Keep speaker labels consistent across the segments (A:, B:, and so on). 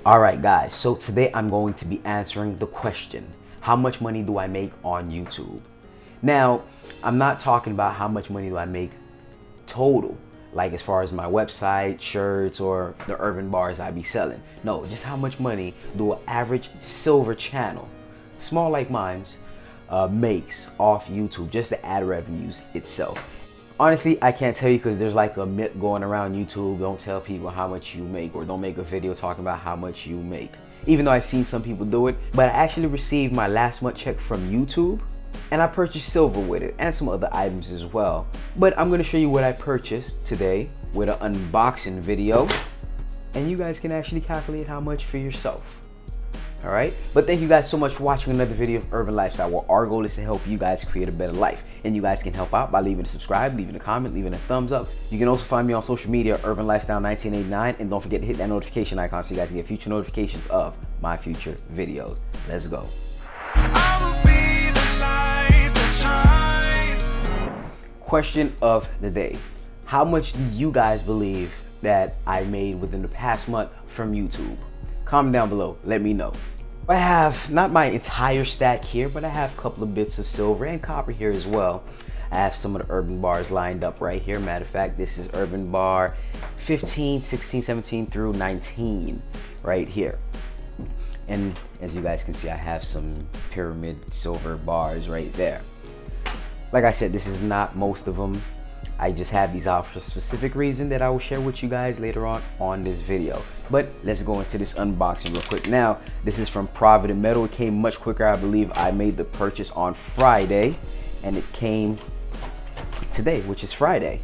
A: Alright guys, so today I'm going to be answering the question, how much money do I make on YouTube? Now, I'm not talking about how much money do I make total, like as far as my website, shirts, or the urban bars I be selling. No, just how much money do an average silver channel, small like mine's, makes off YouTube, just the ad revenues itself. Honestly, I can't tell you because there's like a myth going around YouTube. Don't tell people how much you make, or don't make a video talking about how much you make. Even though I've seen some people do it, but I actually received my last month check from YouTube and I purchased silver with it and some other items as well. But I'm going to show you what I purchased today with an unboxing video, and you guys can actually calculate how much for yourself. All right, but thank you guys so much for watching another video of Urban Lifestyle, where our goal is to help you guys create a better life. And you guys can help out by leaving a subscribe, leaving a comment, leaving a thumbs up. You can also find me on social media, Urban Lifestyle 1989, and don't forget to hit that notification icon so you guys can get future notifications of my future videos. Let's go. Question of the day: how much do you guys believe that I made within the past month from YouTube? Comment down below, let me know. I have not my entire stack here, but I have a couple of bits of silver and copper here as well. I have some of the urban bars lined up right here. Matter of fact, this is urban bar 15, 16, 17 through 19 right here. And as you guys can see, I have some pyramid silver bars right there. Like I said, this is not most of them. I just have these out for a specific reason that I will share with you guys later on this video. But let's go into this unboxing real quick. Now, this is from Provident Metal. It came much quicker. I believe I made the purchase on Friday and it came today, which is Friday.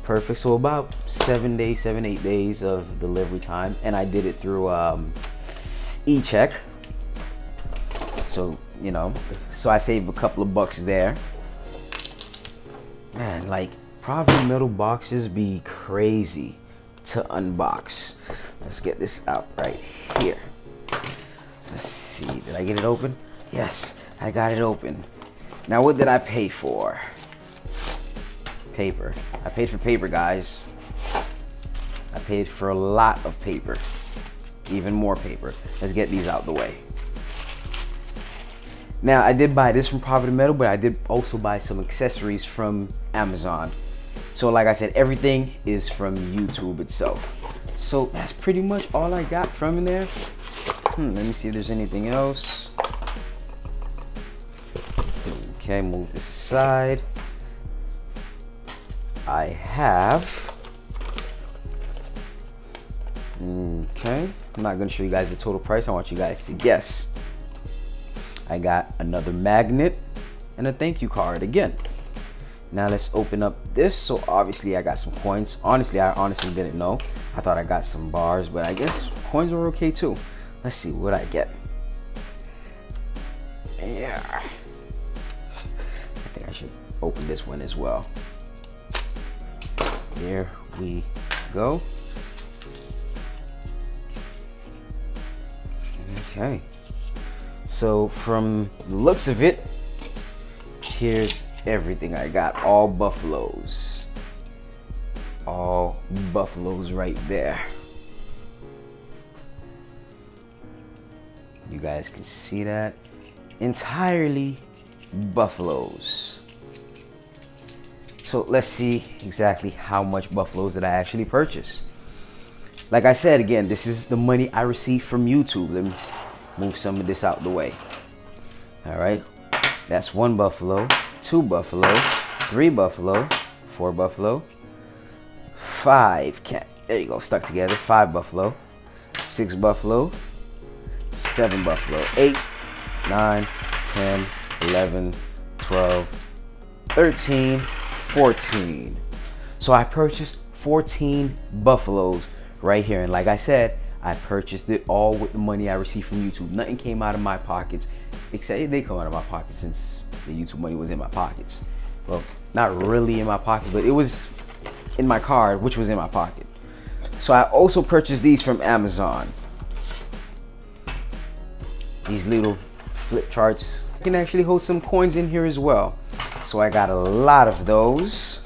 A: Perfect. So about 7 days, 7-8 days of delivery time, and I did it through e-check. So, you know, so I saved a couple of bucks there. Man, like, Provident Metal boxes be crazy to unbox. Let's get this out right here. Let's see, did I get it open? Yes, I got it open. Now, what did I pay for? Paper. I paid for paper, guys. I paid for a lot of paper. Even more paper. Let's get these out the way. Now, I did buy this from Provident Metal, but I did also buy some accessories from Amazon. So like I said, everything is from YouTube itself. So that's pretty much all I got from in there. Let me see if there's anything else. Okay, move this aside. I have, okay, I'm not gonna show you guys the total price. I want you guys to guess. I got another magnet and a thank you card again. Now let's open up this. So obviously I got some coins. Honestly, I honestly didn't know. I thought I got some bars, but I guess coins are okay too. Let's see what I get. Yeah, I think I should open this one as well. There we go. Okay. So from the looks of it, here's everything I got. All buffaloes. All buffaloes right there. You guys can see that. Entirely buffaloes. So let's see exactly how much buffaloes that I actually purchased. Like I said, again, this is the money I received from YouTube. Let me move some of this out the way. All right, that's 1 buffalo, 2 buffalo, 3 buffalo, 4 buffalo, 5 cat. There you go, stuck together. 5 buffalo, 6 buffalo, 7 buffalo, 8, 9, 10, 11, 12, 13, 14. So I purchased 14 buffaloes right here, and like I said, I purchased it all with the money I received from YouTube. Nothing came out of my pockets, except it did come out of my pockets since the YouTube money was in my pockets. Well, not really in my pocket, but it was in my card, which was in my pocket. So I also purchased these from Amazon. These little flip charts. You can actually hold some coins in here as well. So I got a lot of those.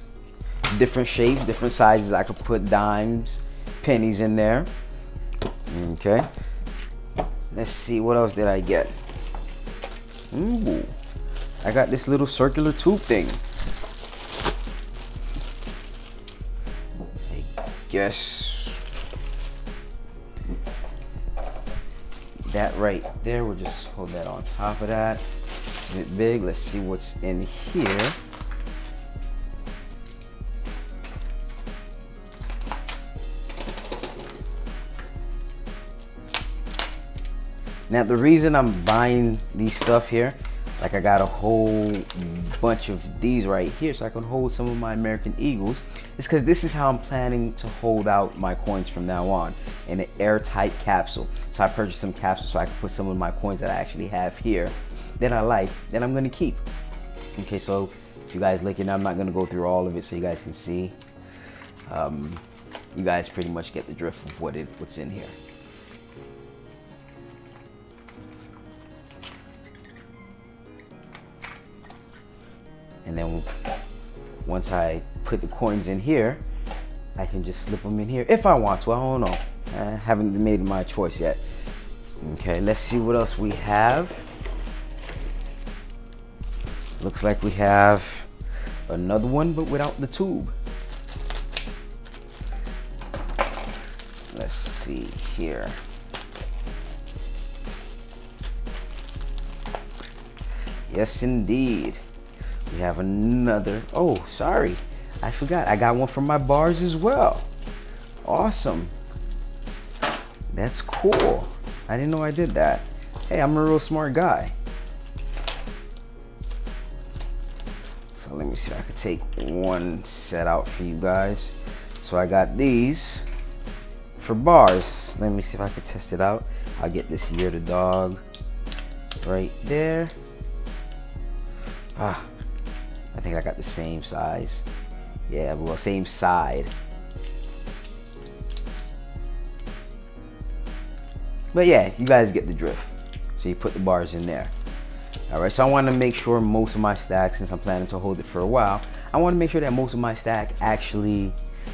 A: Different shapes, different sizes. I could put dimes, pennies in there. Okay. Let's see, what else did I get? Ooh, I got this little circular tube thing. I guess that right there, we'll just hold that on top of that. It's a bit big. Let's see what's in here. Now the reason I'm buying these stuff here, like I got a whole bunch of these right here so I can hold some of my American Eagles, is because this is how I'm planning to hold out my coins from now on, in an airtight capsule. So I purchased some capsules so I can put some of my coins that I actually have here that I like, that I'm gonna keep. Okay, so if you guys look, and I'm not gonna go through all of it so you guys can see. You guys pretty much get the drift of what's in here. And then once I put the coins in here, I can just slip them in here if I want to. I don't know. I haven't made my choice yet. Okay, let's see what else we have. Looks like we have another one, but without the tube. Let's see here. Yes, indeed. We have another. Oh, sorry, I forgot. I got one from my bars as well. Awesome. That's cool. I didn't know I did that. Hey, I'm a real smart guy. So let me see if I could take one set out for you guys. So I got these for bars. Let me see if I could test it out. I'll get this Year the Dog right there. Ah, I think I got the same size. Yeah, well, same side. But yeah, you guys get the drift. So you put the bars in there. All right, so I want to make sure most of my stacks, since I'm planning to hold it for a while, I want to make sure that most of my stack actually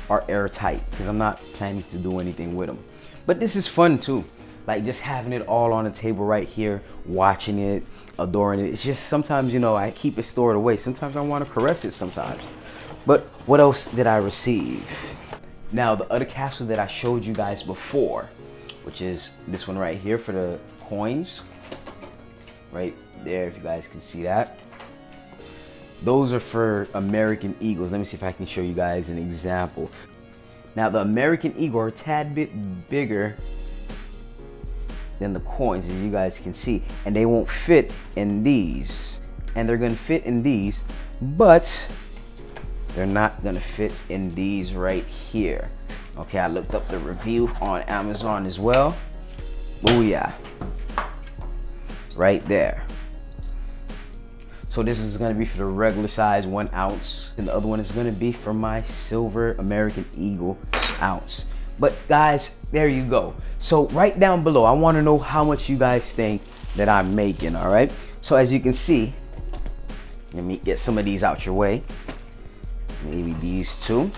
A: are airtight, because I'm not planning to do anything with them. But this is fun too. Like just having it all on the table right here, watching it, adoring it. It's just sometimes, you know, I keep it stored away. Sometimes I want to caress it sometimes. But what else did I receive? Now, the other capsule that I showed you guys before, which is this one right here for the coins. Right there, if you guys can see that. Those are for American Eagles. Let me see if I can show you guys an example. Now, the American Eagle are a tad bit bigger than the coins, as you guys can see, and they won't fit in these, and they're gonna fit in these, but they're not gonna fit in these right here. Okay, I looked up the review on Amazon as well. Oh yeah, right there. So this is gonna be for the regular size 1 ounce, and the other one is gonna be for my silver American Eagle ounce. But guys, there you go. So right down below, I want to know how much you guys think that I'm making. All right, so as you can see, let me get some of these out your way. Maybe these two.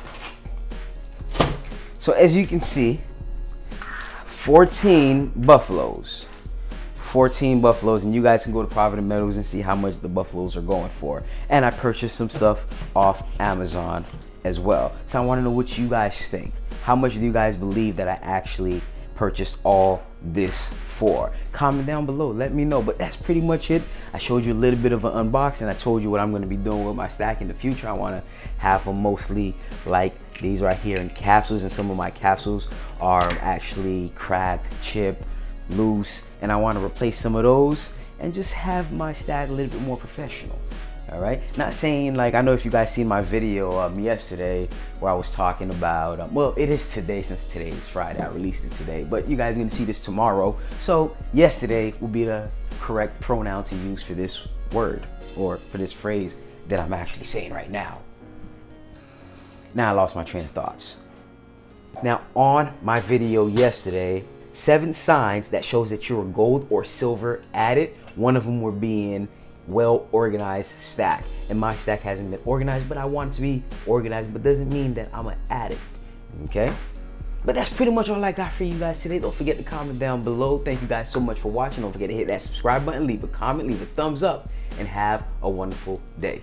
A: So as you can see, 14 buffaloes. 14 buffaloes, and you guys can go to Profit and Meadows and see how much the buffaloes are going for. And I purchased some stuff off Amazon as well. So I want to know what you guys think. How much do you guys believe that I actually purchased all this for? Comment down below, let me know. But that's pretty much it. I showed you a little bit of an unboxing. I told you what I'm going to be doing with my stack in the future. I want to have them mostly like these right here in capsules, and some of my capsules are actually cracked, chipped, loose, and I want to replace some of those and just have my stack a little bit more professional. All right, not saying like, I know if you guys seen my video yesterday where I was talking about well, it is today, since today is Friday, I released it today, but you guys are gonna see this tomorrow. So yesterday will be the correct pronoun to use for this word, or for this phrase that I'm actually saying right now. Now I lost my train of thoughts. Now, on my video yesterday, 7 signs that shows that you're a gold or silver addict. One of them were being well organized stack, and my stack hasn't been organized, but I want it to be organized, but doesn't mean that I'm an addict. Okay, But that's pretty much all I got for you guys today. Don't forget to comment down below. Thank you guys so much for watching. Don't forget to hit that subscribe button, leave a comment, leave a thumbs up, and have a wonderful day.